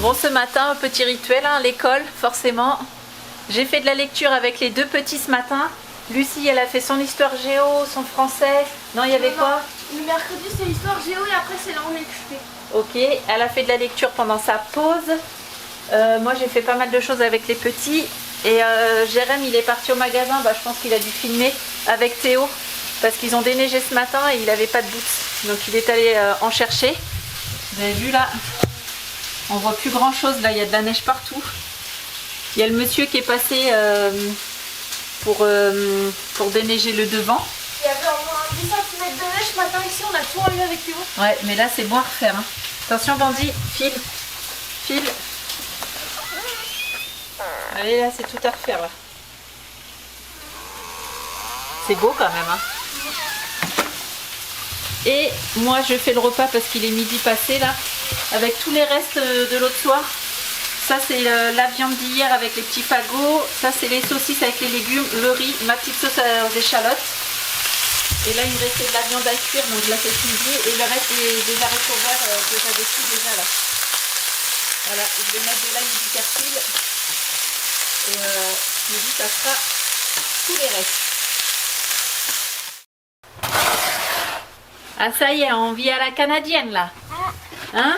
Bon, ce matin, petit rituel à l'école, forcément. J'ai fait de la lecture avec les deux petits ce matin. Lucie, elle a fait son histoire géo, son français. Non, il y avait quoi? Le mercredi, c'est l'histoire géo et après, c'est l'anglais que je fais. Ok, elle a fait de la lecture pendant sa pause. Moi, j'ai fait pas mal de choses avec les petits. Et Jérém, il est parti au magasin. Bah, je pense qu'il a dû filmer avec Théo. Parce qu'ils ont déneigé ce matin et il n'avait pas de boots. Donc, il est allé en chercher. Vous avez vu là? On voit plus grand chose là, il y a de la neige partout. Il y a le monsieur qui est passé pour déneiger le devant. Il y avait au moins 10 cm de neige ce matin ici, on a tout enlevé avec Théo. Ouais, mais là c'est bon à refaire. Hein. Attention Bandit, file, file. Allez là, c'est tout à refaire là. C'est beau quand même. Hein. Et moi je fais le repas parce qu'il est midi passé là. Avec tous les restes de l'autre soir. Ça c'est la viande d'hier avec les petits fagots. Ça c'est les saucisses avec les légumes, le riz, ma petite sauce aux échalotes. Et là il me restait de la viande à cuire, donc je la fais cuire. Et le reste des haricots verts que j'avais cuits déjà là. Voilà, je vais mettre de l'ail et du persil. Et je me dis ça sera tous les restes. Ah ça y est, on vit à la canadienne là. Hein?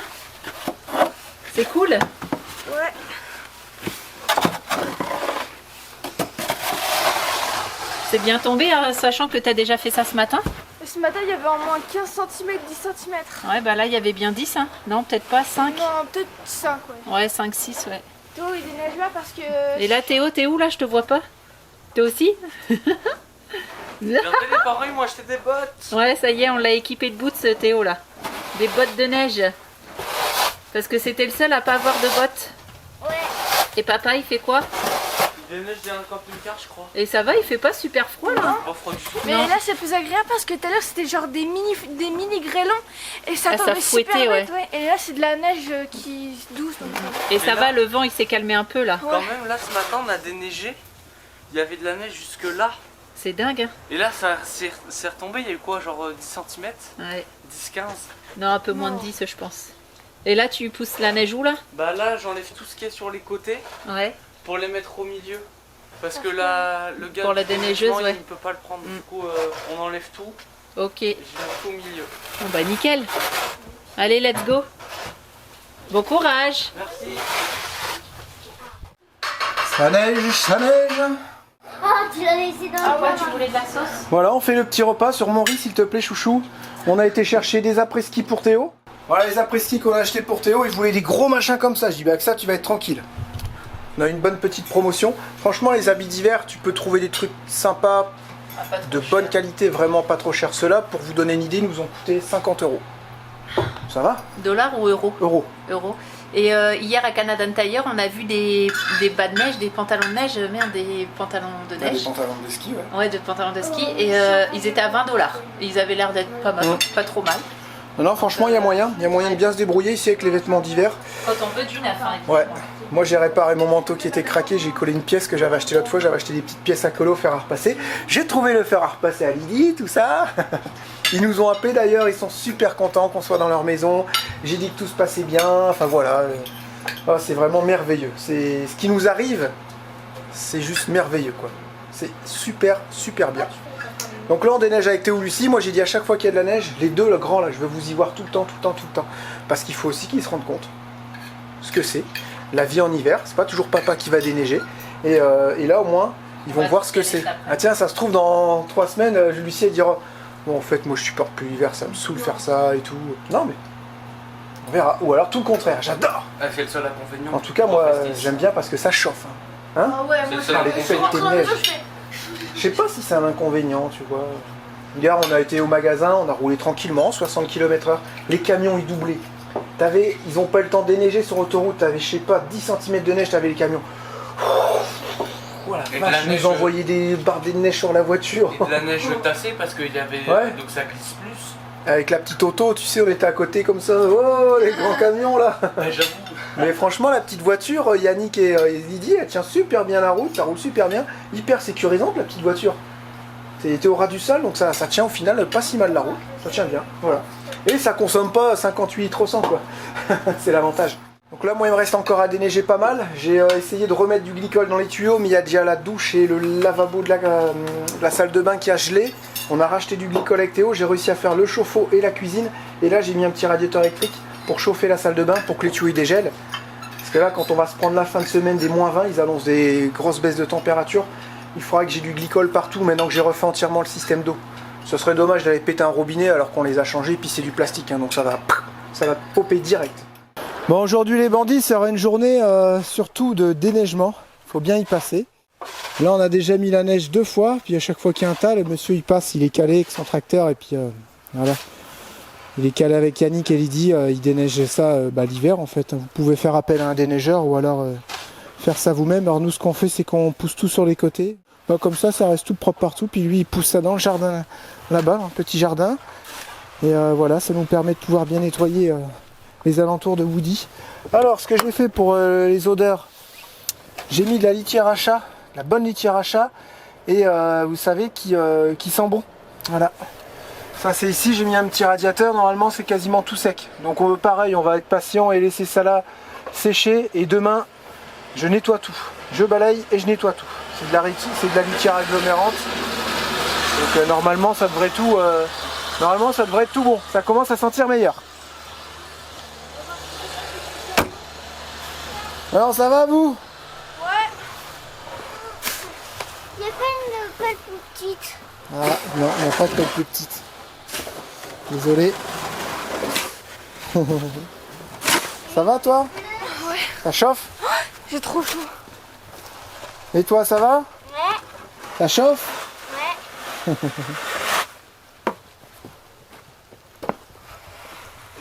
C'est cool? Ouais. C'est bien tombé, hein, sachant que tu as déjà fait ça ce matin? Et ce matin, il y avait au moins 15 cm, 10 cm. Ouais, bah là, il y avait bien 10, hein. Non, peut-être pas 5? Non, peut-être 5, ouais. Ouais, 5, 6, ouais. Théo, il déneige là parce que... Et là, Théo, t'es où là? Je te vois pas. Toi aussi? Regardez les parents, ils m'ont acheté des bottes. Ouais, ça y est, on l'a équipé de boots, Théo, là. Des bottes de neige. Parce que c'était le seul à pas avoir de bottes. Ouais. Et papa, il fait quoi? Il déneige dans un camping-car, je crois. Et ça va, il fait pas super froid, là? Pas froid du tout. Mais Non. là, c'est plus agréable parce que tout à l'heure, c'était genre des mini grêlons. Et ça Ah, ça tombait fouettait, super ouais. vite, ouais. Et là, c'est de la neige qui douce. Donc, Et ça là- va, le vent, il s'est calmé un peu, là. Ouais. Quand même, là, ce matin, on a déneigé. Il y avait de la neige jusque là. C'est dingue, hein? Et là, ça s'est retombé. Il y a eu quoi, genre 10 cm? Ouais. 10-15? Non, un peu moins de 10, je pense. Et là, tu pousses la neige où, là? Bah là, j'enlève tout ce qui est sur les côtés Ouais. pour les mettre au milieu. Parce que là, le gars Pour la du déneigeuse, déneigement, ouais. il ne peut pas le prendre. Du coup, on enlève tout Ok. et je mets tout au milieu. Bon, bah, nickel. Allez, let's go. Bon courage. Merci. Ça neige, ça neige. Ah, tu l'as laissé dans Ah ouais, tu voulais de la sauce? Voilà, on fait le petit repas sur mon riz, s'il te plaît, chouchou. On a été chercher des après-ski pour Théo. Voilà les après-ski qu'on a achetés pour Théo. Il voulait des gros machins comme ça. Je dis, bah, avec ça, tu vas être tranquille. On a une bonne petite promotion. Franchement, les habits d'hiver, tu peux trouver des trucs sympas, de bonne qualité, vraiment pas trop cher. Ceux-là, pour vous donner une idée, ils nous ont coûté 50 €. Ça va? Dollars ou euros? Euros. Euros. Et hier à Canada Tire, on a vu des bas de neige, des pantalons de neige, des pantalons de Des neige. pantalons de ski, ouais. Ouais, de pantalons de ski. Et ils étaient à 20 $. Ils avaient l'air d'être pas mal, pas trop mal. Non, non, franchement, il y a moyen. Il y a moyen de bien se débrouiller ici avec les vêtements d'hiver. Quand on veut du neuf, hein, Ouais. évidemment. Moi j'ai réparé mon manteau qui était craqué, j'ai collé une pièce que j'avais acheté l'autre fois, j'avais acheté des petites pièces à coller au fer à repasser. J'ai trouvé le fer à repasser à Lydie, tout ça. Ils nous ont appelé d'ailleurs, ils sont super contents qu'on soit dans leur maison. J'ai dit que tout se passait bien, enfin voilà. Oh, c'est vraiment merveilleux. C'est ce qui nous arrive, c'est juste merveilleux quoi. C'est super super bien. Donc là on déneige avec Théo Lucie, moi j'ai dit à chaque fois qu'il y a de la neige, les deux, le grand là, je veux vous y voir tout le temps, tout le temps, tout le temps. Parce qu'il faut aussi qu'ils se rendent compte ce que c'est. La vie en hiver, c'est pas toujours papa qui va déneiger. Et là au moins, ils vont Ouais, voir ce que parce qu'il y c'est. a des sapins. Ah tiens, ça se trouve dans 3 semaines, Lucie elle dira bon en fait moi je supporte plus l'hiver, ça me saoule faire ça et tout. Non mais on verra. Ou alors tout le contraire, j'adore. Elle fait le seul inconvénient. En tout cas moi j'aime bien parce que ça chauffe. Hein. Ah ouais, C'est moi le seul les je fêtes rentre de à la neige. maison, je fais... Je sais pas si c'est un inconvénient, tu vois. Hier, on a été au magasin, on a roulé tranquillement, 60 km/h. Les camions, ils doublaient. Ils n'ont pas eu le temps de déneiger sur autoroute. T'avais, je sais pas, 10 cm de neige, t'avais les camions. Voilà, Et de la vache, neige, nous envoyaient des bardées de neige sur la voiture. Et de la neige tassée parce qu'il y avait. Ouais. Donc ça glisse plus. Avec la petite auto, tu sais, on était à côté comme ça. Oh, les grands camions là. Ouais, j'avoue. Mais franchement, la petite voiture, Yannick et Lydie, elle tient super bien la route, ça roule super bien. Hyper sécurisante la petite voiture. C'était au ras du sol, donc ça tient au final pas si mal la route. Ça tient bien, voilà. Et ça consomme pas 58 litres au 100 quoi. C'est l'avantage. Donc là, moi, il me reste encore à déneiger pas mal. J'ai essayé de remettre du glycol dans les tuyaux, mais il y a déjà la douche et le lavabo de la salle de bain qui a gelé. On a racheté du glycol avec Théo, j'ai réussi à faire le chauffe-eau et la cuisine. Et là, j'ai mis un petit radiateur électrique pour chauffer la salle de bain, pour que les tuyaux ils dégèlent. Parce que là, quand on va se prendre la fin de semaine des -20, ils annoncent des grosses baisses de température. Il faudra que j'ai du glycol partout maintenant que j'ai refait entièrement le système d'eau. Ce serait dommage d'aller péter un robinet alors qu'on les a changés, puis c'est du plastique, hein, donc ça va popper direct. Bon, aujourd'hui les bandits, ça sera une journée surtout de déneigement. Il faut bien y passer. Là, on a déjà mis la neige 2 fois, puis à chaque fois qu'il y a un tas, le monsieur il passe, il est calé avec son tracteur, et puis voilà. Il est calé avec Yannick et Lydie, il déneige ça l'hiver en fait. Vous pouvez faire appel à un déneigeur ou alors faire ça vous-même. Alors nous, ce qu'on fait, c'est qu'on pousse tout sur les côtés. Comme ça reste tout propre partout, puis lui il pousse ça dans le jardin là-bas, dans le petit jardin. Et voilà, ça nous permet de pouvoir bien nettoyer les alentours de Woody. Alors, ce que j'ai fait pour les odeurs, j'ai mis de la litière à chat, la bonne litière à chat, et vous savez, qui sent bon. Voilà. Ça, c'est ici, j'ai mis un petit radiateur, normalement c'est quasiment tout sec. Donc pareil, on va être patient et laisser ça là sécher, et demain, je nettoie tout. Je balaye et je nettoie tout. C'est de la litière agglomérante. Donc normalement, ça devrait tout... Normalement, ça devrait être tout bon. Ça commence à sentir meilleur. Alors, ça va, vous? Ouais. Il n'y a pas une pelle plus petite. Ah, non, il n'y a pas de pelle plus petite. Désolé. Ça va, toi? Ouais. Ça chauffe? J'ai trop chaud. Et toi, ça va? Ouais. Ça chauffe? Ouais.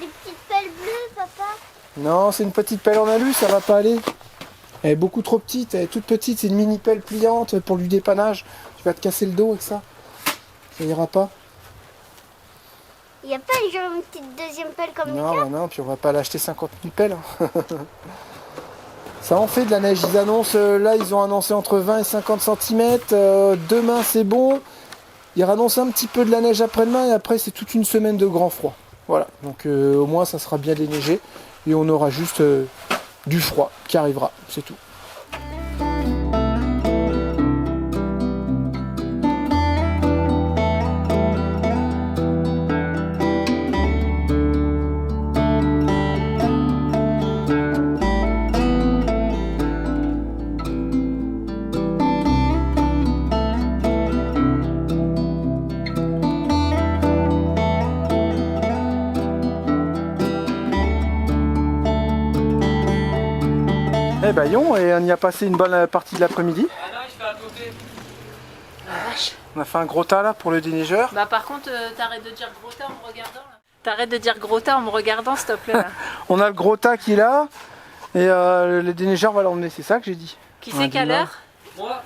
Les petites pelles bleues, papa. Non, c'est une petite pelle en alu, ça va pas aller. Elle est beaucoup trop petite, elle est toute petite, c'est une mini pelle pliante pour du dépannage. Tu vas te casser le dos avec ça. Ça ira pas. Il n'y a pas genre une petite deuxième pelle comme Non, ça? bah non, puis on va pas l'acheter 50 000 pelles. Ça en fait de la neige. Ils annoncent, là ils ont annoncé entre 20 et 50 cm. Demain c'est bon. Ils annoncent un petit peu de la neige après-demain et après c'est toute une semaine de grand froid. Voilà, donc au moins ça sera bien déneigé et on aura juste du froid qui arrivera, c'est tout. Eh ben yon, et on y a passé une bonne partie de l'après-midi. Ah non, il se fait à côté. La vache. On a fait un gros tas là pour le déneigeur. Bah par contre, t'arrêtes de dire gros tas en me regardant là. T'arrêtes de dire gros tas en me regardant, s'il te plaît là. On a le gros tas qui est là et le déneigeur va l'emmener, c'est ça que j'ai dit. Qui On a c'est dit quelle là. heure? Moi,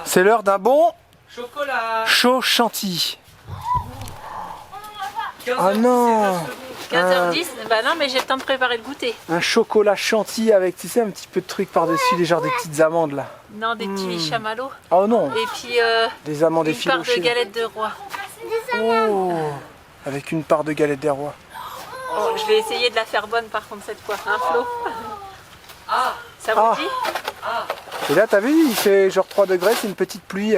C'est l'heure d'un bon chocolat. chaud chantilly. 15 Ah non. 15h10. Bah non, mais j'ai le temps de préparer le goûter. Un chocolat chantilly avec, tu sais, un petit peu de truc par-dessus, des genres des petites amandes là. Non, des petits chamallows. Oh non, Et puis des amandes une part de effilochées. galette de roi. Oh, avec une part de galette des rois. Oh, je vais essayer de la faire bonne par contre cette fois. Hein, Flo? Ah, Ça vous Ah. dit? Et là, t'as vu, il fait genre 3 degrés, c'est une petite pluie.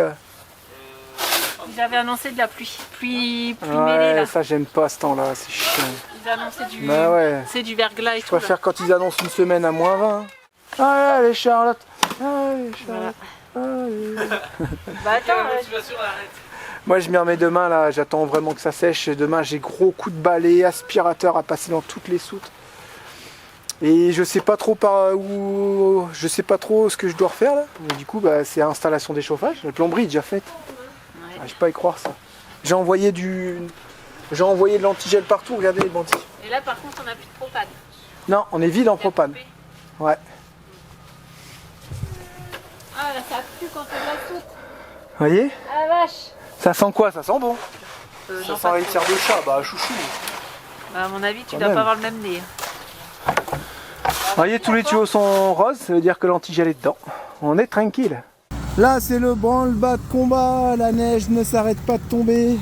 Ils avaient annoncé de la pluie. Pluie mêlée là. Ouais, ça j'aime pas ce temps-là, c'est chiant. Ils annonçaient du, Bah ouais. c'est du verglas et Je tout. là. préfère quand ils annoncent une semaine à -20. Allez Charlotte, allez Charlotte, allez. Bah attends, la motivation arrête. Moi je m'y remets demain là, j'attends vraiment que ça sèche. Demain j'ai gros coup de balai, aspirateur à passer dans toutes les soutes. Et je sais pas trop par où, je sais pas trop ce que je dois refaire là. Et du coup bah, c'est installation des chauffages, la plomberie est déjà faite. Ouais. Ah, je peux pas y croire ça. J'ai envoyé de l'antigel partout, regardez les bandits. Et là par contre on n'a plus de propane. Non, on est vide en propane. Ouais. Ah là ça a plu quand on la saute. Vous voyez? Ah la vache. Ça sent quoi? Ça sent bon. Ça non, sent pas les trop. tiers de chat, bah chouchou. Bah, à mon avis tu Quand dois même. pas avoir le même nez. Vous voyez, tous les tuyaux sont roses, ça veut dire que l'antigel est dedans. On est tranquille. Là, c'est le branle-bas de combat. La neige ne s'arrête pas de tomber.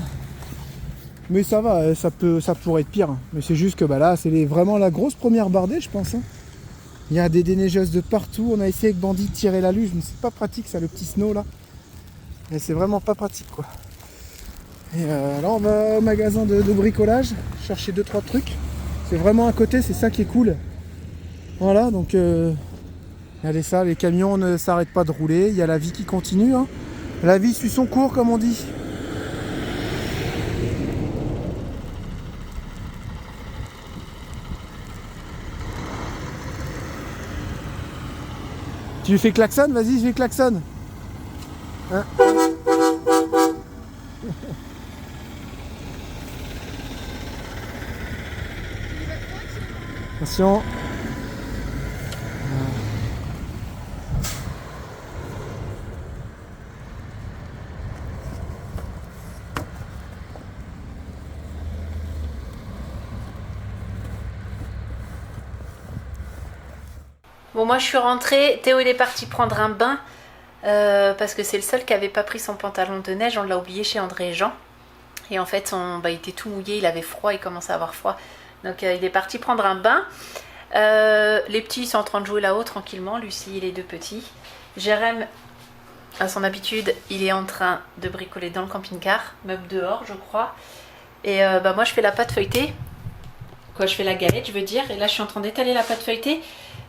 Mais ça va, ça pourrait être pire. Mais c'est juste que bah, là, c'est vraiment la grosse première bardée, je pense. Hein. Il y a des déneigeuses de partout. On a essayé avec Bandit de tirer la luge, mais c'est pas pratique, ça, le petit snow là. Et c'est vraiment pas pratique, quoi. Et là, on va au magasin de bricolage, chercher 2-3 trucs. C'est vraiment à côté, c'est ça qui est cool. Voilà, donc regardez ça, les camions ne s'arrêtent pas de rouler, il y a la vie qui continue. Hein. La vie suit son cours, comme on dit. Tu lui fais klaxon? Vas-y, fais klaxon. Hein? Attention. Bon moi je suis rentrée, Théo il est parti prendre un bain parce que c'est le seul qui avait pas pris son pantalon de neige, on l'a oublié chez André et Jean. Et en fait il était tout mouillé, il avait froid, il commençait à avoir froid. Donc il est parti prendre un bain. Les petits sont en train de jouer là-haut tranquillement, Lucie et les deux petits. Jérém, à son habitude, il est en train de bricoler dans le camping-car, meuble dehors je crois. Et moi je fais la pâte feuilletée. Quoi, je fais la galette je veux dire, et là je suis en train d'étaler la pâte feuilletée.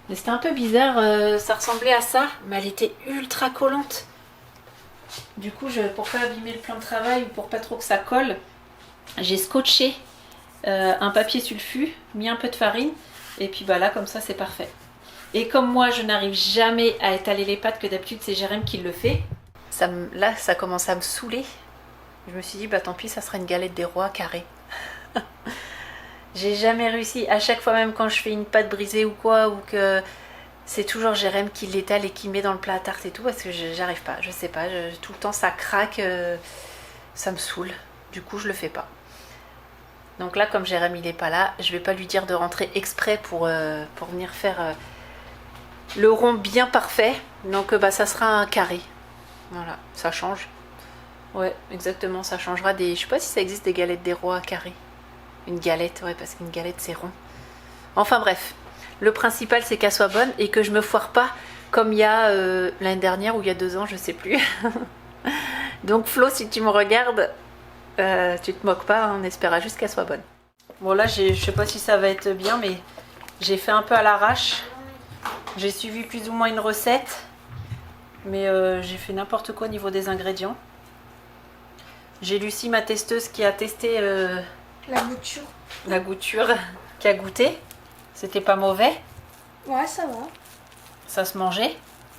Mais c'était un peu bizarre, ça ressemblait à ça, mais elle était ultra collante. Du coup, pour pas abîmer le plan de travail ou pour pas trop que ça colle, j'ai scotché un papier sulfu, mis un peu de farine, et puis bah là, comme ça, c'est parfait. Et comme moi, je n'arrive jamais à étaler les pâtes, que d'habitude, c'est Jérém qui le fait, là, ça commence à me saouler. Je me suis dit, bah tant pis, ça sera une galette des rois carrée. J'ai jamais réussi, à chaque fois même quand je fais une pâte brisée ou quoi, ou que c'est toujours Jérém qui l'étale et qui met dans le plat à tarte et tout, parce que j'arrive pas, je sais pas, tout le temps ça craque, ça me saoule, du coup je le fais pas. Donc là comme Jérém il est pas là, je vais pas lui dire de rentrer exprès pour venir faire le rond bien parfait, donc ça sera un carré, voilà, ça change. Ouais, exactement, ça changera des, je sais pas si ça existe des galettes des rois carrés. Une galette, ouais, parce qu'une galette c'est rond. Enfin bref, le principal c'est qu'elle soit bonne et que je me foire pas comme il y a l'année dernière ou il y a 2 ans, je sais plus. Donc Flo, si tu me regardes, tu te moques pas, on espéra juste qu'elle soit bonne. Bon là, je sais pas si ça va être bien, mais j'ai fait un peu à l'arrache. J'ai suivi plus ou moins une recette, mais j'ai fait n'importe quoi au niveau des ingrédients. J'ai Lucie, ma testeuse, qui a testé... La gouture qui a goûté. C'était pas mauvais. Ouais, ça va. Ça se mangeait.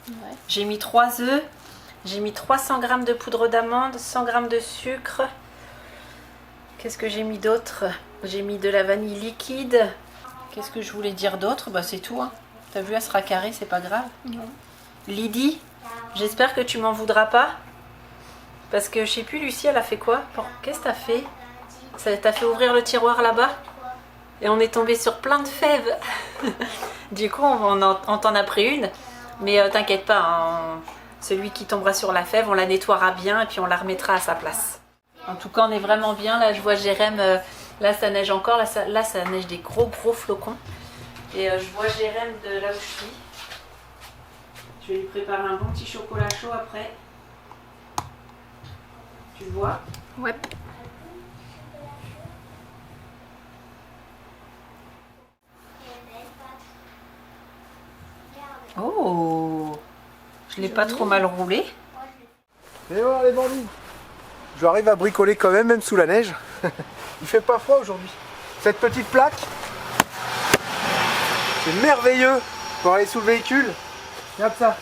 Ouais. J'ai mis 3 œufs. J'ai mis 300 g de poudre d'amande, 100 g de sucre. Qu'est-ce que j'ai mis d'autre? J'ai mis de la vanille liquide. Qu'est-ce que je voulais dire d'autre? Bah c'est tout. Hein. T'as vu, elle sera carrée, c'est pas grave. Non. Lydie, j'espère que tu m'en voudras pas. Parce que je sais plus, Lucie, elle a fait quoi? Qu'est-ce que t'as fait? Ça t'a fait ouvrir le tiroir là-bas et on est tombé sur plein de fèves. Du coup, on t'en a pris une. Mais t'inquiète pas, hein, celui qui tombera sur la fève, on la nettoiera bien et puis on la remettra à sa place. En tout cas, on est vraiment bien. Là, je vois Jérém, là ça neige encore. Là, ça neige des gros flocons. Et je vois Jérém de là où je suis. Je vais lui préparer un bon petit chocolat chaud après. Tu le vois? Ouais. Oh, je l'ai pas trop mal roulé. Et voilà les bandits. J'arrive à bricoler quand même sous la neige. Il fait pas froid aujourd'hui. Cette petite plaque, c'est merveilleux pour aller sous le véhicule. Regarde ça.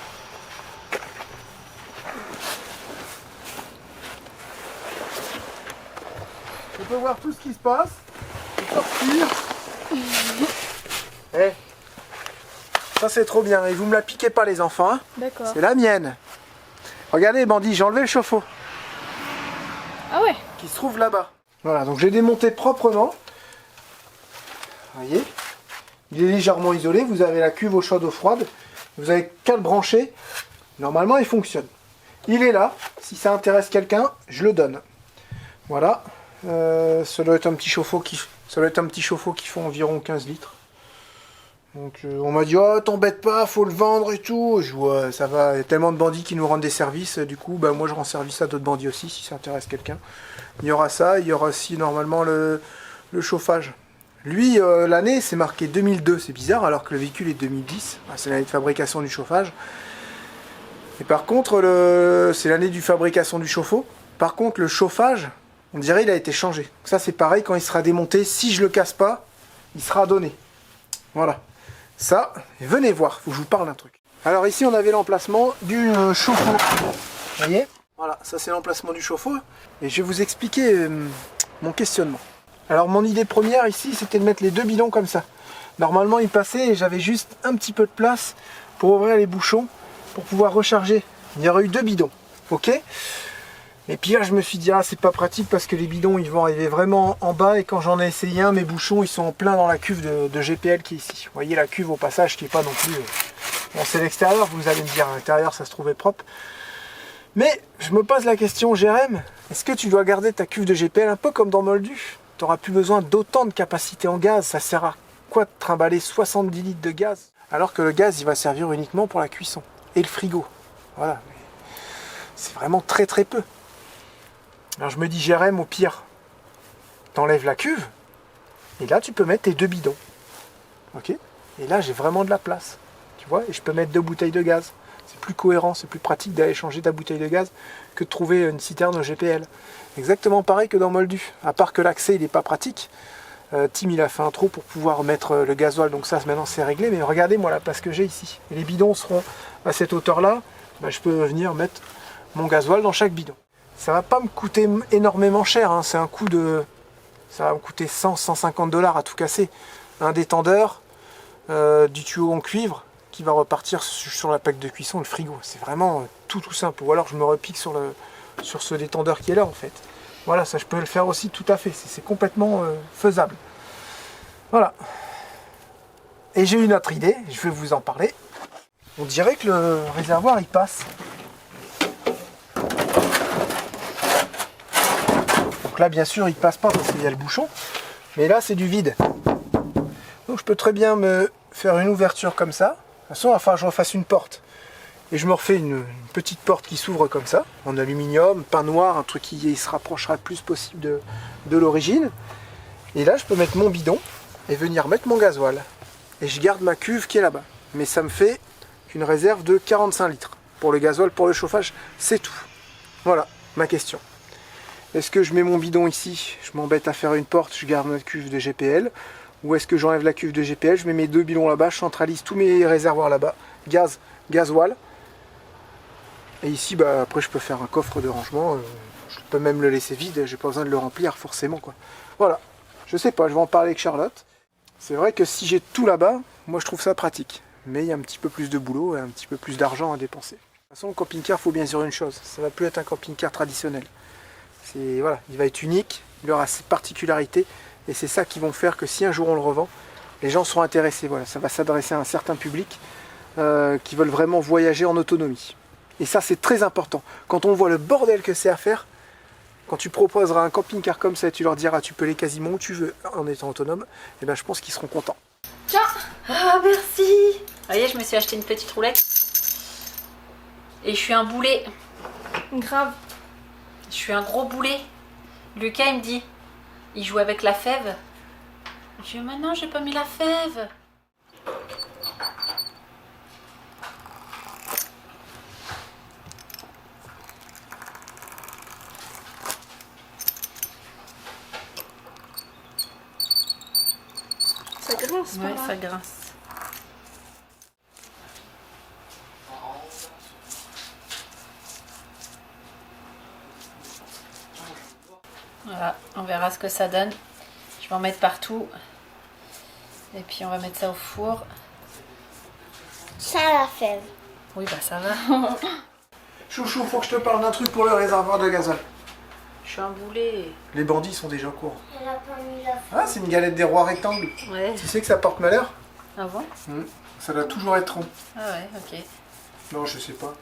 peut voir tout ce qui se passe. Et sortir. Eh, ça c'est trop bien. Et vous me la piquez pas les enfants. Hein. D'accord. C'est la mienne. Regardez bandit, j'ai enlevé le chauffe-eau. Ah ouais. Qui se trouve là-bas. Voilà, donc j'ai démonté proprement. Vous voyez, il est légèrement isolé. Vous avez la cuve au chaud d'eau froide. Vous avez qu'à le brancher. Normalement, il fonctionne. Il est là. Si ça intéresse quelqu'un, je le donne. Voilà. Ça doit être un petit chauffe-eau qui font environ 15 litres. Donc on m'a dit oh t'embête pas, faut le vendre et tout. Je vois ça va, il y a tellement de bandits qui nous rendent des services, du coup bah moi je rends service à d'autres bandits aussi si ça intéresse quelqu'un. Il y aura ça, il y aura aussi normalement le chauffage. Lui l'année c'est marqué 2002, c'est bizarre alors que le véhicule est 2010, c'est l'année de fabrication du chauffage. Et par contre c'est l'année du fabrication du chauffe-eau. Par contre le chauffage, on dirait il a été changé. Ça c'est pareil quand il sera démonté, si je le casse pas, il sera donné. Voilà. Ça, venez voir, faut que je vous parle d'un truc. Alors ici on avait l'emplacement du chauffe-eau. Vous voyez? Voilà, ça c'est l'emplacement du chauffe-eau. Et je vais vous expliquer mon questionnement. Alors mon idée première ici c'était de mettre les deux bidons comme ça. Normalement il passait et j'avais juste un petit peu de place pour ouvrir les bouchons pour pouvoir recharger. Il y aurait eu deux bidons. Ok? Et puis là je me suis dit ah c'est pas pratique parce que les bidons ils vont arriver vraiment en bas et quand j'en ai essayé un mes bouchons ils sont en plein dans la cuve de GPL qui est ici. Vous voyez la cuve au passage qui est pas non plus... Bon c'est l'extérieur, vous allez me dire à l'intérieur ça se trouvait propre. Mais je me pose la question Jérém, est-ce que tu dois garder ta cuve de GPL un peu comme dans Moldu? Tu n'auras plus besoin d'autant de capacité en gaz, ça sert à quoi de trimballer 70 litres de gaz alors que le gaz il va servir uniquement pour la cuisson et le frigo. Voilà, c'est vraiment très très peu. Alors je me dis Jérém, au pire, t'enlèves la cuve, et là tu peux mettre tes deux bidons. Ok? Et là j'ai vraiment de la place. Tu vois? Et je peux mettre deux bouteilles de gaz. C'est plus cohérent, c'est plus pratique d'aller changer ta bouteille de gaz que de trouver une citerne au GPL. Exactement pareil que dans Moldu. À part que l'accès il n'est pas pratique. Tim il a fait un trou pour pouvoir mettre le gasoil, donc ça maintenant c'est réglé. Mais regardez-moi la place que j'ai ici. Et les bidons seront à cette hauteur-là. Bah, je peux venir mettre mon gasoil dans chaque bidon. Ça va pas me coûter énormément cher, hein. C'est un coût de... Ça va me coûter 100-150 $ à tout casser. Un détendeur, du tuyau en cuivre qui va repartir sur la plaque de cuisson, le frigo. C'est vraiment tout simple. Ou alors je me repique sur ce détendeur qui est là en fait. Voilà, ça je peux le faire aussi tout à fait. C'est complètement faisable. Voilà. Et j'ai une autre idée, je vais vous en parler. On dirait que le réservoir il passe. Là bien sûr il passe pas parce qu'il y a le bouchon, mais là c'est du vide. Donc je peux très bien me faire une ouverture comme ça. De toute façon enfin je refasse une porte. Et je me refais une petite porte qui s'ouvre comme ça, en aluminium, peint noir, un truc qui se rapprochera le plus possible de l'origine. Et là je peux mettre mon bidon et venir mettre mon gasoil. Et je garde ma cuve qui est là-bas. Mais ça me fait une réserve de 45 litres. Pour le gasoil, pour le chauffage, c'est tout. Voilà ma question. Est-ce que je mets mon bidon ici, je m'embête à faire une porte, je garde ma cuve de GPL? Ou est-ce que j'enlève la cuve de GPL, je mets mes deux bidons là-bas, je centralise tous mes réservoirs là-bas, gaz, gasoil. Et ici, bah, après je peux faire un coffre de rangement, je peux même le laisser vide, j'ai pas besoin de le remplir forcément, quoi. Voilà, je sais pas, je vais en parler avec Charlotte. C'est vrai que si j'ai tout là-bas, moi je trouve ça pratique. Mais il y a un petit peu plus de boulot et un petit peu plus d'argent à dépenser. De toute façon, le camping-car, il faut bien sûr une chose, ça va plus être un camping-car traditionnel. Voilà, il va être unique, il aura ses particularités et c'est ça qui vont faire que si un jour on le revend, les gens seront intéressés. Voilà, ça va s'adresser à un certain public qui veulent vraiment voyager en autonomie. Et ça c'est très important. Quand on voit le bordel que c'est à faire, quand tu proposeras un camping-car comme ça et tu leur diras tu peux aller quasiment où tu veux en étant autonome, et ben je pense qu'ils seront contents. Tiens. Ah merci. Vous voyez, je me suis acheté une petite roulette. Et je suis un boulet. Grave. Je suis un gros boulet. Lucas il me dit, il joue avec la fève. Je dis mais non, j'ai pas mis la fève. Ça grince. Ouais, ça grince. Voilà, On verra ce que ça donne. Je vais en mettre partout. Et puis on va mettre ça au four. Ça la fève. Oui, bah ça va. Chouchou, faut que je te parle d'un truc pour le réservoir de gazole. Je suis un boulet. Les bandits sont déjà au courant. Elle a pas mis la fève. Ah, c'est une galette des rois rectangle. Ouais. Tu sais que ça porte malheur? Ah bon? Ça doit toujours être rond. Ah ouais, ok. Non, je sais pas.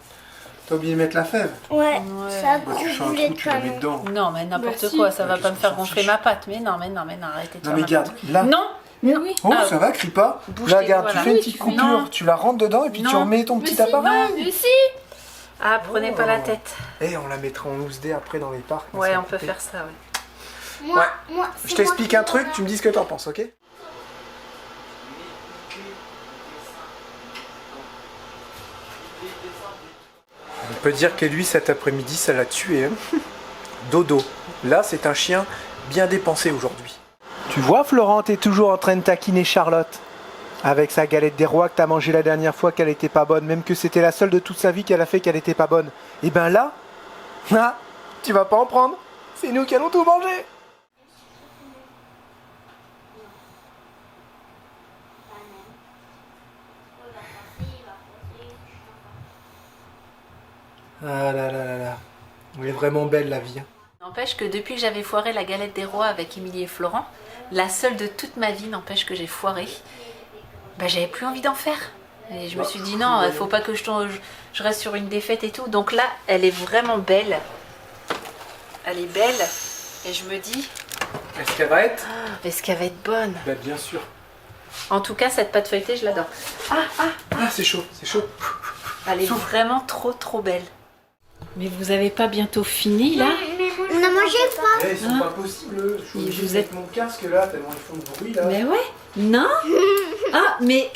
T'as oublié de mettre la fève? Ouais, Ouais. ça a Bah, tu fais un gros boulet trou, de tu la mets canon. dedans. Non, mais n'importe Bah, si. quoi, ça va Ouais, pas me qu'est-ce faire qu'on s'en gonfler fiche. ma pâte. Mais non, arrêtez de Non, faire mais n'importe garde, quoi. là. Non! Oui. Oh, Ah, ça va, crie pas. Bouge Là, tes regarde, doigts, tu là. fais une Oui, petite tu- coupure, non. tu la rentres dedans et puis tu Non. remets ton Mais petit si, appareil. mais si. Ah, prenez pas la tête. Et on la mettra en loose day après dans les parcs. Ouais, ça on va peut péter. faire ça, ouais. Moi, Ouais. moi, Je c'est t'explique moi un qui truc, vais tu me dis ce que t'en penses, ok? On peut dire que lui, cet après-midi, ça l'a tué. Hein. Dodo. Là, c'est un chien bien dépensé aujourd'hui. Tu vois, Florent, t'es toujours en train de taquiner Charlotte. Avec sa galette des rois que t'as mangée la dernière fois qu'elle était pas bonne, même que c'était la seule de toute sa vie qu'elle a fait qu'elle était pas bonne. Et ben là, ah, tu vas pas en prendre. C'est nous qui allons tout manger. Ah là là là là. Elle est vraiment belle la vie. Hein. N'empêche que depuis que j'avais foiré la galette des rois avec Émilie et Florent, la seule de toute ma vie, n'empêche que j'ai foiré, bah, j'avais plus envie d'en faire. Et je me suis dit non, il faut pas que je reste sur une défaite et tout. Donc là, elle est vraiment belle. Elle est belle. Et je me dis, Est-ce qu'elle va être? est-ce qu'elle va être bonne? Bah bien sûr. En tout cas, cette pâte feuilletée, je l'adore. Ah c'est chaud, c'est chaud. Elle est vraiment trop belle. Mais vous avez pas bientôt fini là? On a mangé pas. Eh, ils sont pas possibles. Je suis obligé Vous de mettre mon casque là, tellement ils font de bruit là. Mais ouais. Non. Ah mais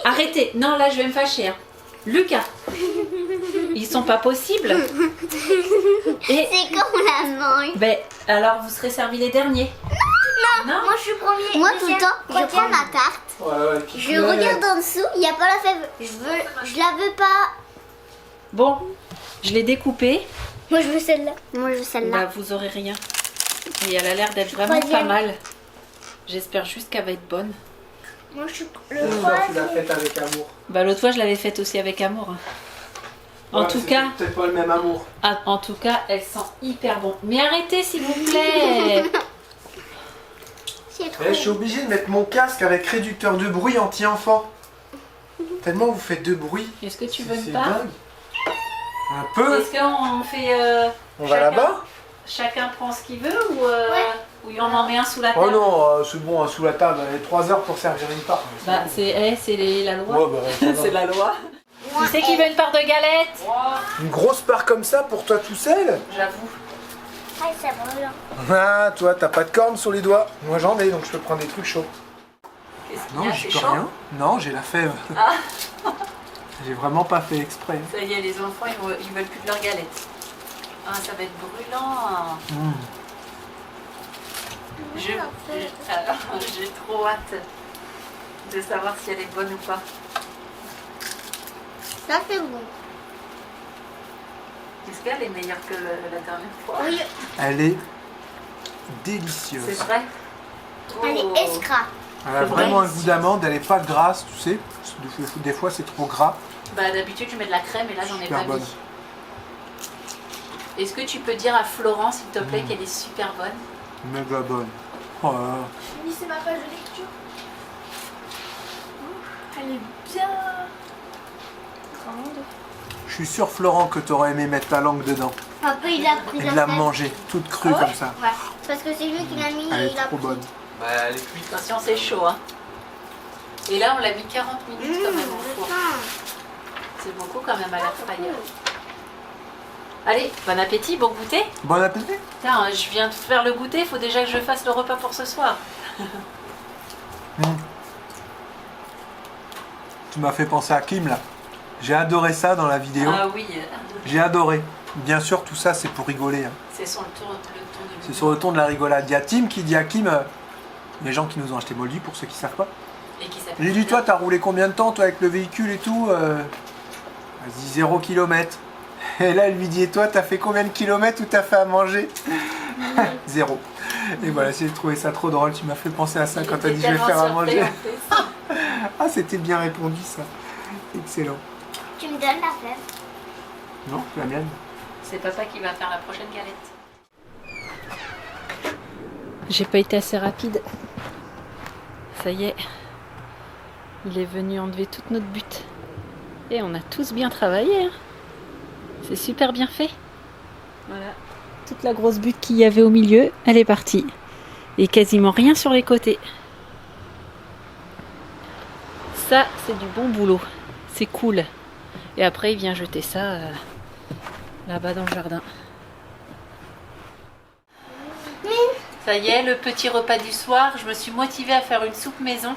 arrêtez. Non là je vais me fâcher. Hein. Lucas. Ils sont pas possibles. Et C'est quand on la mange. ben alors vous serez servis les derniers. Non. Moi je suis premier. Moi tout le temps, je prends ma tarte. Ouais, puis Je regarde en dessous, il n'y a pas la fève. Je la veux pas. Bon, je l'ai découpée. Moi je veux celle-là. Moi je veux celle-là. Bah vous aurez rien. Et elle a l'air d'être vraiment pas Troisième. mal. J'espère juste qu'elle va être bonne. Moi je suis le L'autre fois, tu l'as troisième. faite avec amour. Bah l'autre fois je l'avais faite aussi avec amour. Hein. En Ouais, tout c'était cas, peut-être pas le même amour. en tout cas, elle sent hyper bon. Mais arrêtez s'il vous plaît. C'est trop. Eh, je suis obligé de mettre mon casque avec réducteur de bruit anti-enfant. Tellement vous faites de bruit. Est-ce que tu veux C'est une part? dingue. Un peu. Est-ce qu'on fait On va chacun- là-bas? Chacun prend ce qu'il veut ou on en met un sous la table? Oh non, c'est bon, sous la table. Il y a 3 heures pour servir une part. Bah c'est la loi. Ouais, bah, ça va. C'est la loi. Qui c'est qui veut une part de galette? Une grosse part comme ça pour toi tout seul? J'avoue. Ah, ça brûle. Ah, toi, t'as pas de cornes sur les doigts. Moi, j'en ai, donc je peux prendre des trucs chauds. Qu'est-ce qu'il y Non, a? j'y C'est peux chaud? rien. Non, j'ai la fève. J'ai vraiment pas fait exprès. Ça y est, les enfants, ils veulent plus de leur galette. Ah, ça va être brûlant. Alors, j'ai trop hâte de savoir si elle est bonne ou pas. Ça c'est bon. Est-ce qu'elle est meilleure que la dernière fois? Oui, Elle est C'est délicieuse. vrai? elle Oh. est escra. Elle a C'est vrai. vraiment un goût d'amande, elle est pas grasse, tu sais. Des fois, c'est trop gras. Bah d'habitude je mets de la crème et là j'en ai Super pas bonne. mis. Est-ce que tu peux dire à Florent s'il te plaît qu'elle est super bonne? Méga bonne. Oh là là. Je finissais ma page de lecture. Elle est bien grande. Je suis sûr, Florent, que t'aurais aimé mettre ta langue dedans. Papa il a pris Et la de la fève. manger toute crue comme ça. Ouais, parce que c'est lui qui l'a mis Elle et est il a trop pris. bonne. Bah, elle est cuite. Attention c'est chaud hein. Et là on l'a mis 40 minutes quand même au four. C'est beaucoup quand même à l'air fryer. Allez, bon appétit, bon goûter. Bon appétit. Putain, je viens de faire le goûter, faut déjà que je fasse le repas pour ce soir. Tu m'as fait penser à Kim là. J'ai adoré ça dans la vidéo. Ah oui, J'ai adoré. Bien sûr, tout ça, c'est pour rigoler. Hein. c'est sur le tour de C'est sur le ton de la rigolade. Il y a Tim qui dit à Kim, les gens qui nous ont acheté Moldy, pour ceux qui savent pas. Et qui s'appelle. J'ai dit, toi, t'as roulé combien de temps, toi, avec le véhicule et tout Vas-y, 0 km. Et là, elle lui dit, et toi, t'as fait combien de kilomètres où t'as fait à manger? 0. Et voilà, j'ai trouvé ça trop drôle. Tu m'as fait penser à ça quand t'as dit, je vais faire à manger. Ah, c'était bien répondu, ça. Excellent. Tu me donnes la fève. Non, la mienne. C'est papa qui va faire la prochaine galette. J'ai pas été assez rapide. Ça y est. Il est venu enlever toute notre butte. Et on a tous bien travaillé. Hein. C'est super bien fait. Voilà. Toute la grosse butte qu'il y avait au milieu, elle est partie. Et quasiment rien sur les côtés. Ça, c'est du bon boulot. C'est cool. Et après, il vient jeter ça là-bas dans le jardin. Ça y est, le petit repas du soir. Je me suis motivée à faire une soupe maison.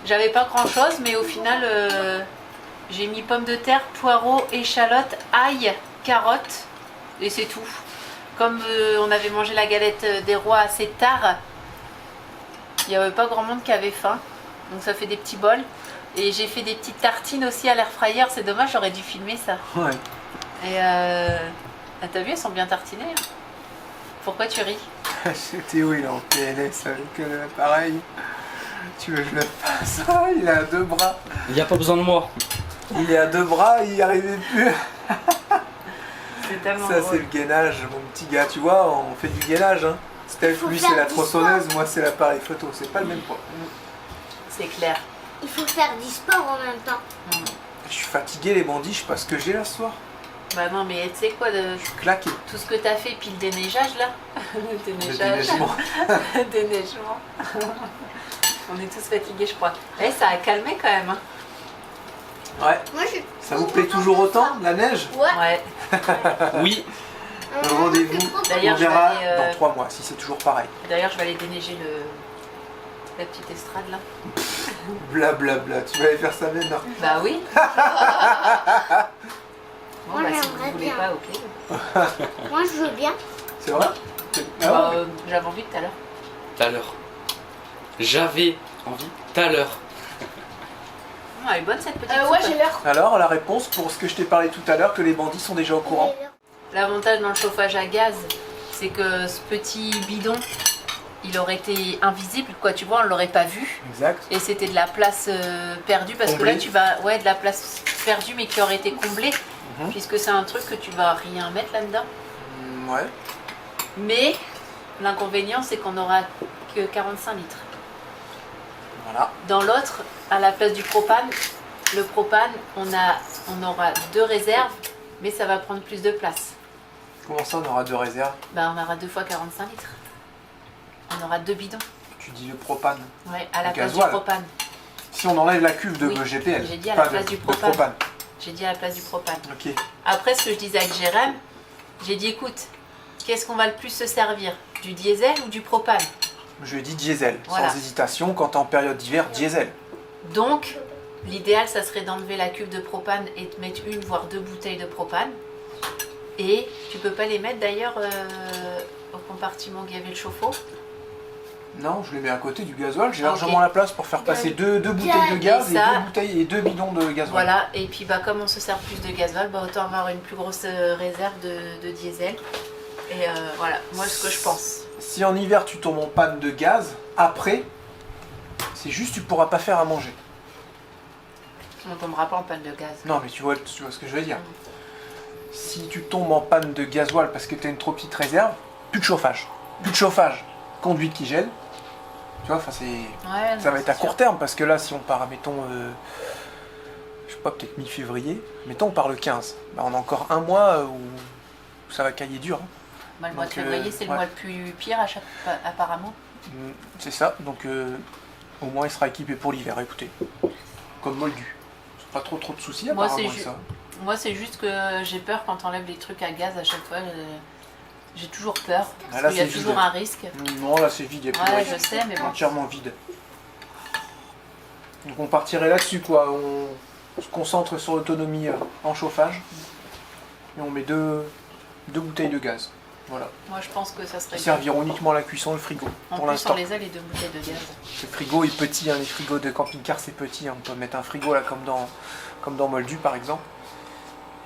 J'avais pas grand-chose, mais au final, j'ai mis pommes de terre, poireaux, échalotes, ail, carottes. Et c'est tout. Comme on avait mangé la galette des rois assez tard, il n'y avait pas grand monde qui avait faim. Donc ça fait des petits bols. Et j'ai fait des petites tartines aussi à l'air fryer. C'est dommage, j'aurais dû filmer ça. Ouais. Et t'as vu, elles sont bien tartinées. Hein. Pourquoi tu ris? Théo, il est en PLS avec l'appareil. Tu veux que je le fasse? Il a 2 bras. Il n'y a pas besoin de moi. Il est à 2 bras, il n'y arrivait plus. C'est tellement Ça, c'est drôle. le gainage, mon petit gars. Tu vois, on fait du gainage. Hein. Steph, Faut lui, faire c'est la du tronçonneuse. sport. Moi, c'est l'appareil photo. C'est pas le même poids. C'est clair. Il faut faire du sport en même temps. Je suis fatigué, les bandits. Je sais pas ce que j'ai là ce soir. Bah non, mais tu sais quoi, Claqué. tout ce que t'as fait, puis le déneigeage là. Le Le déneigeage. déneigement. Le déneigement. On est tous fatigués, je crois. Eh, ça a calmé quand même. Hein. Ouais. Moi, je... Ça vous plaît toujours autant, la neige? Ouais. Ouais. Oui. Le rendez-vous, D'ailleurs, on je vais verra aller, dans 3 mois, si c'est toujours pareil. D'ailleurs, je vais aller déneiger la petite estrade là. Blablabla, tu vas aller faire ça maintenant. Bah oui. Bon, Moi, bah si j'aimerais vous voulez bien. pas, ok. Moi, je veux bien. C'est vrai? Ah Bah, ouais. j'avais envie tout à l'heure. Tout à l'heure. J'avais envie tout à l'heure. Elle est bonne cette petite Ouais, soupe. j'ai l'heure. Alors, la réponse pour ce que je t'ai parlé tout à l'heure, que les bandits sont déjà au courant. L'avantage dans le chauffage à gaz, c'est que ce petit bidon, il aurait été invisible, quoi, tu vois, on l'aurait pas vu. Exact. Et c'était de la place perdue, parce Comblée. que là, tu vas... Ouais, de la place perdue, mais qui aurait été comblée, Mhm. puisque c'est un truc que tu vas rien mettre là-dedans. Ouais. Mais l'inconvénient, c'est qu'on n'aura que 45 litres. Voilà. Dans l'autre, à la place du propane, le propane, on aura 2 réserves, mais ça va prendre plus de place. Comment ça, on aura 2 réserves? Ben, on aura 2 fois 45 litres. On aura 2 bidons. Tu dis le propane. Ouais, à la Le place du gasoil. propane. Si on enlève la cuve de Oui, GPL, j'ai dit à pas la place de, du de propane. J'ai dit à la place du propane. Ok. Après, ce que je disais avec Jérém, j'ai dit écoute, qu'est-ce qu'on va le plus se servir? Du diesel ou du propane? Je lui ai dit diesel, Voilà. sans hésitation. Quand t'es en période d'hiver, diesel. Donc, l'idéal, ça serait d'enlever la cuve de propane et de mettre 1 voire 2 bouteilles de propane. Et tu peux pas les mettre d'ailleurs au compartiment où il y avait le chauffe-eau. Non, je les mets à côté du gasoil. J'ai Ok. largement la place pour faire passer deux bouteilles de gaz Et et ça- 2 bouteilles et 2 bidons de gasoil. Voilà, et puis bah, comme on se sert plus de gasoil, bah, autant avoir une plus grosse réserve de diesel. Et voilà, moi ce que je pense. Si en hiver tu tombes en panne de gaz, après, c'est juste tu pourras pas faire à manger. On tombera pas en panne de gaz. Non, mais tu vois ce que je veux dire. Si tu tombes en panne de gasoil parce que tu as une trop petite réserve, plus de chauffage. Plus de chauffage, conduite qui gèle. Tu vois, enfin c'est. Ouais, Ça non, va être à c'est court sûr. terme parce que là, si on part, mettons, je sais pas, peut-être mi-février, mettons, on part le 15. Bah, on a encore un mois où ça va cailler dur. Hein. Bah, le mois de Donc, février, c'est le ouais. mois le plus pire apparemment. C'est ça, donc au moins il sera équipé pour l'hiver, écoutez. Comme Moldu. C'est pas trop de soucis Moi, apparemment c'est avec ça. Moi, c'est juste que j'ai peur quand on enlève les trucs à gaz à chaque fois. J'ai toujours peur. Parce là, qu'il y a c'est toujours vide. un risque. Non, là c'est vide, il n'y a plus Ouais, de je risque. sais, mais bon. Entièrement vide. Donc on partirait là-dessus, quoi. On se concentre sur l'autonomie en chauffage. Et on met deux bouteilles de gaz. Voilà. Moi, je pense que ça serait Qui bien. serviront uniquement à la cuisson, le frigo. En Pour plus, l'instant. on les a les 2 bouteilles de gaz. Le frigo est petit, hein, les frigos de camping-car c'est petit. Hein. On peut mettre un frigo là comme dans Moldu par exemple.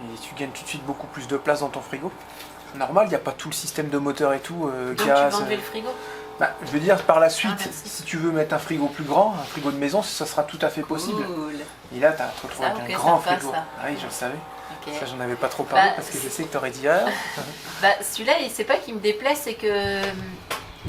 Et tu gagnes tout de suite beaucoup plus de place dans ton frigo. Normal, il n'y a pas tout le système de moteur et tout. Donc tu vas enlever le frigo? Bah, je veux dire, par la suite, merci. si tu veux mettre un frigo plus grand, un frigo de maison, ça sera tout à fait possible. Cool. Et là, tu as retrouvé Ça, avec ok, un grand sympa, frigo. ça. Ah oui, je le savais. Ok. Ça, j'en avais pas trop parlé Bah, parce que je sais que tu aurais dit ah. Bah, celui-là, c'est pas qu'il me déplaît, c'est que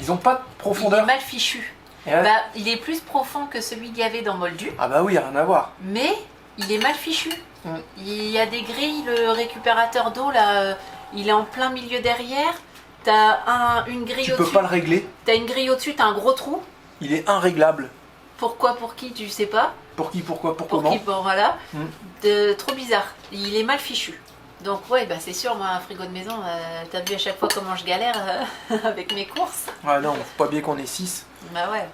Ils ont pas de il est profondeur. mal fichu. Et là- Bah, il est plus profond que celui qu'il y avait dans Moldu, Ah bah oui, rien à voir. mais il est mal fichu. Mm. Il y a des grilles, le récupérateur d'eau là, il est en plein milieu derrière. T'as une grille Tu peux au-dessus. pas le régler. T'as une grille au-dessus, t'as un gros trou. Il est inréglable. Pourquoi, pour qui, tu sais pas. Pour qui, pourquoi, pour Pour comment qui, bon voilà. Mm. Trop bizarre. Il est mal fichu. Donc ouais, bah c'est sûr, moi un frigo de maison, t'as vu à chaque fois comment je galère avec mes courses. Ouais, non, faut pas bien qu'on ait 6. Bah ouais.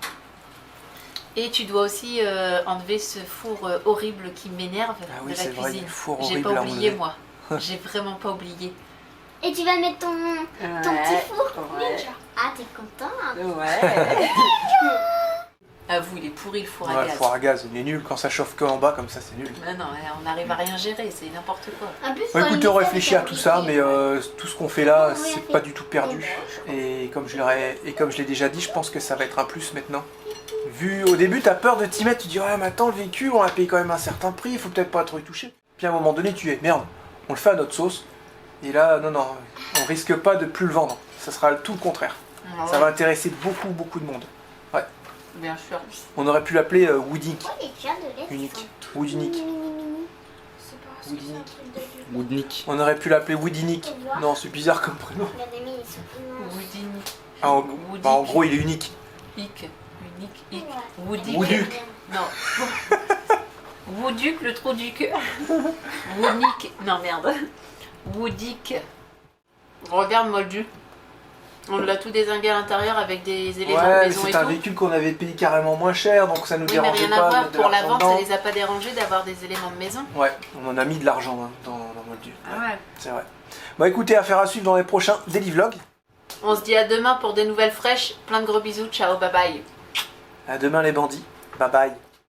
Et tu dois aussi enlever ce four horrible qui m'énerve Ah oui, de la c'est vrai, il y a cuisine. le four J'ai horrible pas à oublié enlever. moi. J'ai vraiment pas oublié. Et tu vas mettre ton petit four Ouais. ninja. Ah, t'es content hein? Ouais. Avoue, il est pourri le four à Ouais, le gaz. four à gaz, il est nul. Quand ça chauffe que en bas, comme ça, c'est nul. Mais non, on n'arrive à rien gérer, c'est n'importe quoi. En plus, Bon, faut écoutez, on aller réfléchit à faire tout ça, des mais tout ce qu'on fait là, c'est pas du tout perdu. Et comme je l'ai déjà dit, je pense que ça va être un plus maintenant. Vu au début, t'as peur de t'y mettre, tu dis ouais, mais attends, le véhicule, on a payé quand même un certain prix, il faut peut-être pas trop y toucher. Puis à un moment donné, tu es merde, on le fait à notre sauce. Et là, non, non, on risque pas de plus le vendre. Ça sera tout le contraire. Ça va intéresser beaucoup, beaucoup de monde. Ouais. Bien sûr. On aurait pu l'appeler Woodink. Oh, les tiens de lait. Unique. Woodinique. C'est pas Woodinique. un truc de Woodnick. On aurait pu l'appeler Woodinique. Non, c'est bizarre comme prénom. Regardez, mais ils sont immenses. Woodinique. Ah, en, Woodic. bah, en gros, il est unique. Unique. Ouais. Woodic. Wooduc. Non. Wooduc, le trou du cœur. Woodic. Non, merde. Woodic. Regarde Moldu. On l'a tout dézingué à l'intérieur avec des éléments de Ouais, maison et c'est un tout. véhicule qu'on avait payé carrément moins cher, donc ça nous Oui, mais dérangeait rien pas. à de voir. mettre de Pour la l'argent vente, ça dedans. les a pas dérangés d'avoir des éléments de maison. Ouais, on en a mis de l'argent hein, dans Moldu. Ah ouais. C'est vrai. Bon, écoutez, affaire à suivre dans les prochains Daily Vlogs. On se dit à demain pour des nouvelles fraîches. Plein de gros bisous. Ciao, bye bye. À demain les bandits. Bye bye.